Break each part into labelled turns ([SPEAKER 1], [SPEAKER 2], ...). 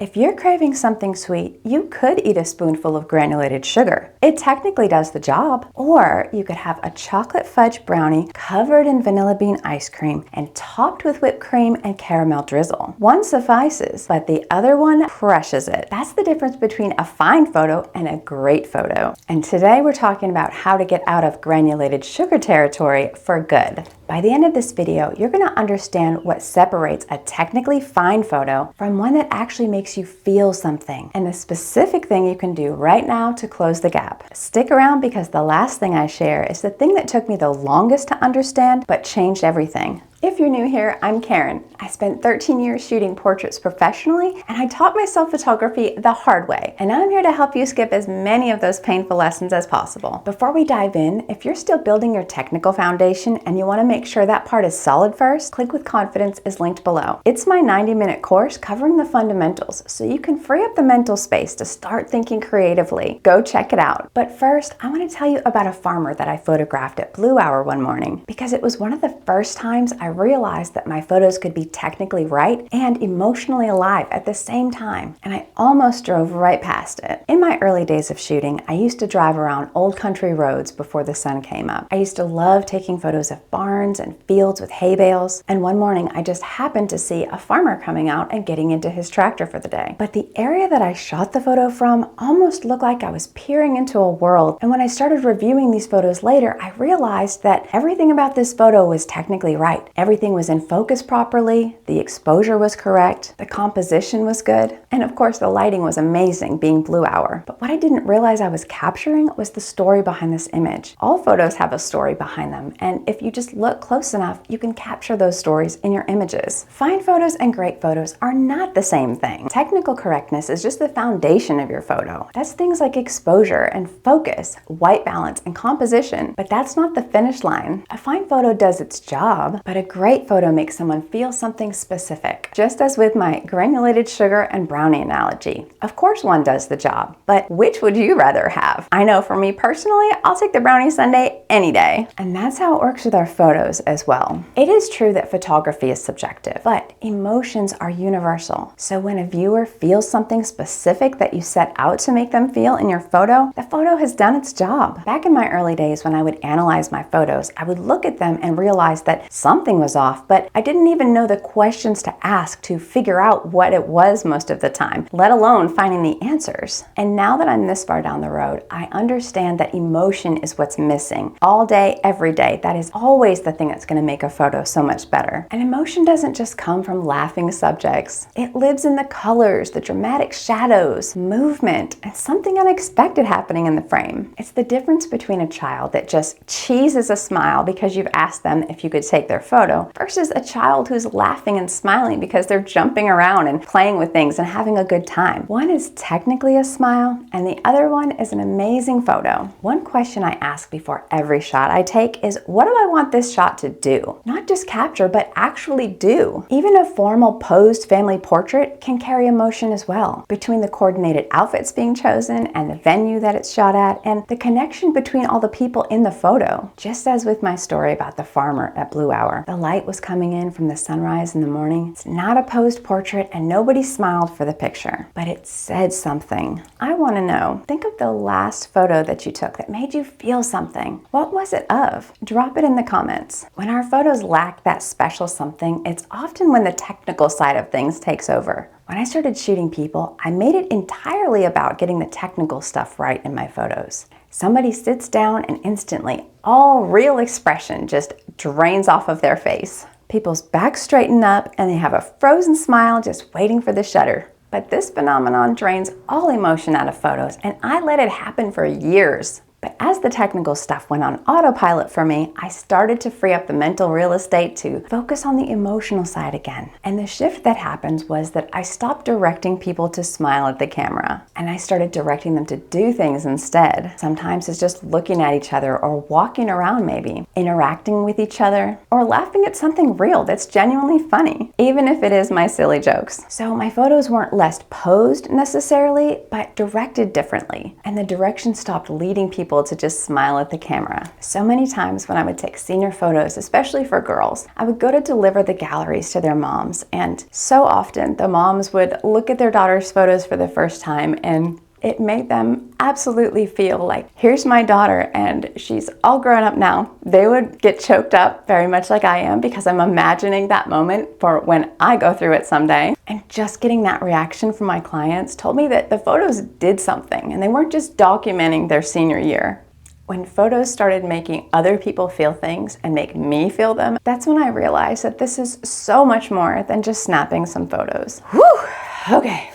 [SPEAKER 1] If you're craving something sweet, you could eat a spoonful of granulated sugar. It technically does the job. Or you could have a chocolate fudge brownie covered in vanilla bean ice cream and topped with whipped cream and caramel drizzle. One suffices, but the other one crushes it. That's the difference between a fine photo and a great photo. And today we're talking about how to get out of granulated sugar territory for good. By the end of this video, you're going to understand what separates a technically fine photo from one that actually makes you feel something, and the specific thing you can do right now to close the gap. Stick around because the last thing I share is the thing that took me the longest to understand but changed everything. If you're new here, I'm Karen. I spent 13 years shooting portraits professionally, and I taught myself photography the hard way. And I'm here to help you skip as many of those painful lessons as possible. Before we dive in, if you're still building your technical foundation and you want to make sure that part is solid first, Click with Confidence is linked below. It's my 90-minute course covering the fundamentals, so you can free up the mental space to start thinking creatively. Go check it out. But first, I want to tell you about a farmer that I photographed at Blue Hour one morning, because it was one of the first times I realized that my photos could be technically right and emotionally alive at the same time, and I almost drove right past it. In my early days of shooting, I used to drive around old country roads before the sun came up. I used to love taking photos of barns and fields with hay bales, and one morning I just happened to see a farmer coming out and getting into his tractor for the day. But the area that I shot the photo from almost looked like I was peering into a world, and when I started reviewing these photos later, I realized that everything about this photo was technically right. Everything was in focus properly, the exposure was correct, the composition was good, and of course the lighting was amazing, being Blue Hour. But what I didn't realize I was capturing was the story behind this image. All photos have a story behind them, and if you just look close enough, you can capture those stories in your images. Fine photos and great photos are not the same thing. Technical correctness is just the foundation of your photo. That's things like exposure and focus, white balance, and composition, but that's not the finish line. A fine photo does its job, but a great photo makes someone feel something specific. Just as with my granulated sugar and brownie analogy. Of course one does the job, but which would you rather have? I know for me personally, I'll take the brownie sundae any day. And that's how it works with our photos as well. It is true that photography is subjective, but emotions are universal. So when a viewer feels something specific that you set out to make them feel in your photo, the photo has done its job. Back in my early days when I would analyze my photos, I would look at them and realize that something was off, but I didn't even know the questions to ask to figure out what it was most of the time, let alone finding the answers. And now that I'm this far down the road, I understand that emotion is what's missing. All day, every day, that is always the thing that's going to make a photo so much better. And emotion doesn't just come from laughing subjects. It lives in the colors, the dramatic shadows, movement, and something unexpected happening in the frame. It's the difference between a child that just cheeses a smile because you've asked them if you could take their photo versus a child who's laughing and smiling because they're jumping around and playing with things and having a good time. One is technically a smile, and the other one is an amazing photo. One question I ask before every shot I take is, what do I want this shot to do? Not just capture, but actually do. Even a formal posed family portrait can carry emotion as well, between the coordinated outfits being chosen and the venue that it's shot at, and the connection between all the people in the photo. Just as with my story about the farmer at Blue Hour, the light was coming in from the sunrise in the morning. It's not a posed portrait and nobody smiled for the picture, but it said something. I want to know, think of the last photo that you took that made you feel something. What was it of? Drop it in the comments. When our photos lack that special something, it's often when the technical side of things takes over. When I started shooting people, I made it entirely about getting the technical stuff right in my photos. Somebody sits down and instantly, all real expression just drains off of their face. People's backs straighten up and they have a frozen smile just waiting for the shutter. But this phenomenon drains all emotion out of photos, and I let it happen for years. But as the technical stuff went on autopilot for me, I started to free up the mental real estate to focus on the emotional side again. And the shift that happened was that I stopped directing people to smile at the camera, and I started directing them to do things instead. Sometimes it's just looking at each other or walking around maybe, interacting with each other, or laughing at something real that's genuinely funny, even if it is my silly jokes. So my photos weren't less posed necessarily, but directed differently. And the direction stopped leading people people to just smile at the camera. So many times when I would take senior photos, especially for girls, I would go to deliver the galleries to their moms, and so often the moms would look at their daughter's photos for the first time, and it made them absolutely feel like, here's my daughter and she's all grown up now. They would get choked up very much like I am because I'm imagining that moment for when I go through it someday. And just getting that reaction from my clients told me that the photos did something and they weren't just documenting their senior year. When photos started making other people feel things and make me feel them, that's when I realized that this is so much more than just snapping some photos. Whew, okay.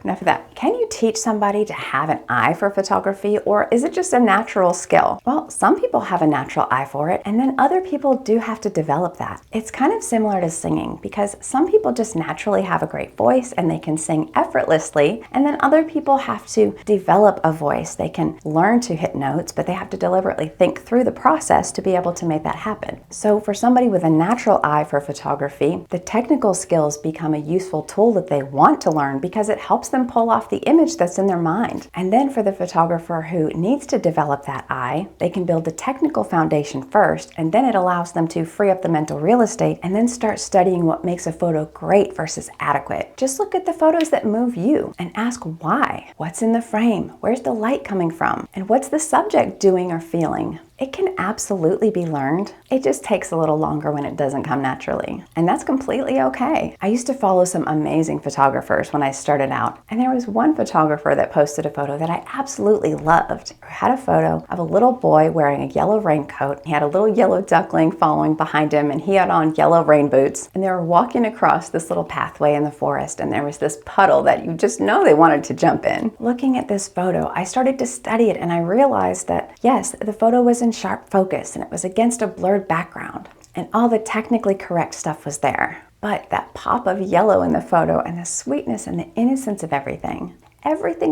[SPEAKER 1] Enough of that. Can you teach somebody to have an eye for photography, or is it just a natural skill? Well, some people have a natural eye for it, and then other people do have to develop that. It's kind of similar to singing because some people just naturally have a great voice and they can sing effortlessly, and then other people have to develop a voice. They can learn to hit notes, but they have to deliberately think through the process to be able to make that happen. So for somebody with a natural eye for photography, the technical skills become a useful tool that they want to learn because it helps them pull off the image that's in their mind. And then for the photographer who needs to develop that eye, they can build the technical foundation first, and then it allows them to free up the mental real estate and then start studying what makes a photo great versus adequate. Just look at the photos that move you and ask why. What's in the frame? Where's the light coming from? And what's the subject doing or feeling? It can absolutely be learned. It just takes a little longer when it doesn't come naturally. And that's completely okay. I used to follow some amazing photographers when I started out, and there was one photographer that posted a photo that I absolutely loved. He had a photo of a little boy wearing a yellow raincoat. He had a little yellow duckling following behind him, and he had on yellow rain boots. And they were walking across this little pathway in the forest, and there was this puddle that you just know they wanted to jump in. Looking at this photo, I started to study it, and I realized that yes, the photo was in sharp focus and it was against a blurred background, and all the technically correct stuff was there. But that pop of yellow in the photo and the sweetness and the innocence of everything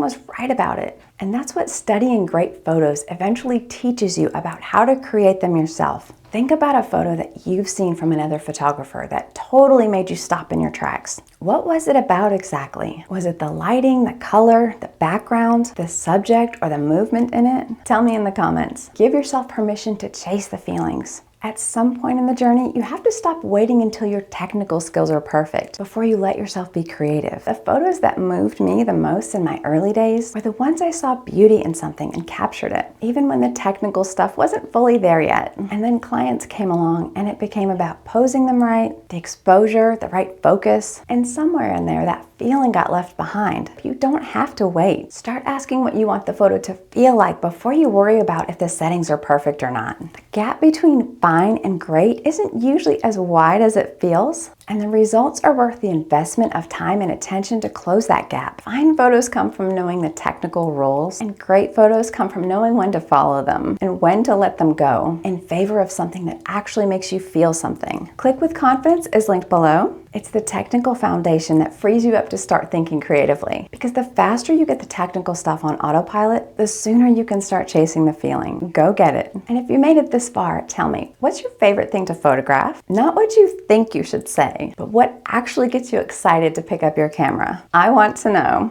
[SPEAKER 1] was right about it. And that's what studying great photos eventually teaches you about how to create them yourself. Think about a photo that you've seen from another photographer that totally made you stop in your tracks. What was it about exactly? Was it the lighting, the color, the background, the subject, or the movement in it? Tell me in the comments. Give yourself permission to chase the feelings. At some point in the journey, you have to stop waiting until your technical skills are perfect before you let yourself be creative. The photos that moved me the most in my early days were the ones I saw beauty in something and captured it, even when the technical stuff wasn't fully there yet. And then clients came along and it became about posing them right, the exposure, the right focus, and somewhere in there that feeling got left behind. You don't have to wait. Start asking what you want the photo to feel like before you worry about if the settings are perfect or not. The gap between fine and great isn't usually as wide as it feels, and the results are worth the investment of time and attention to close that gap. Fine photos come from knowing the technical rules, and great photos come from knowing when to follow them and when to let them go in favor of something that actually makes you feel something. Click with Confidence is linked below. It's the technical foundation that frees you up to start thinking creatively. Because the faster you get the technical stuff on autopilot, the sooner you can start chasing the feeling. Go get it. And if you made it this far, tell me, what's your favorite thing to photograph? Not what you think you should say, but what actually gets you excited to pick up your camera. I want to know.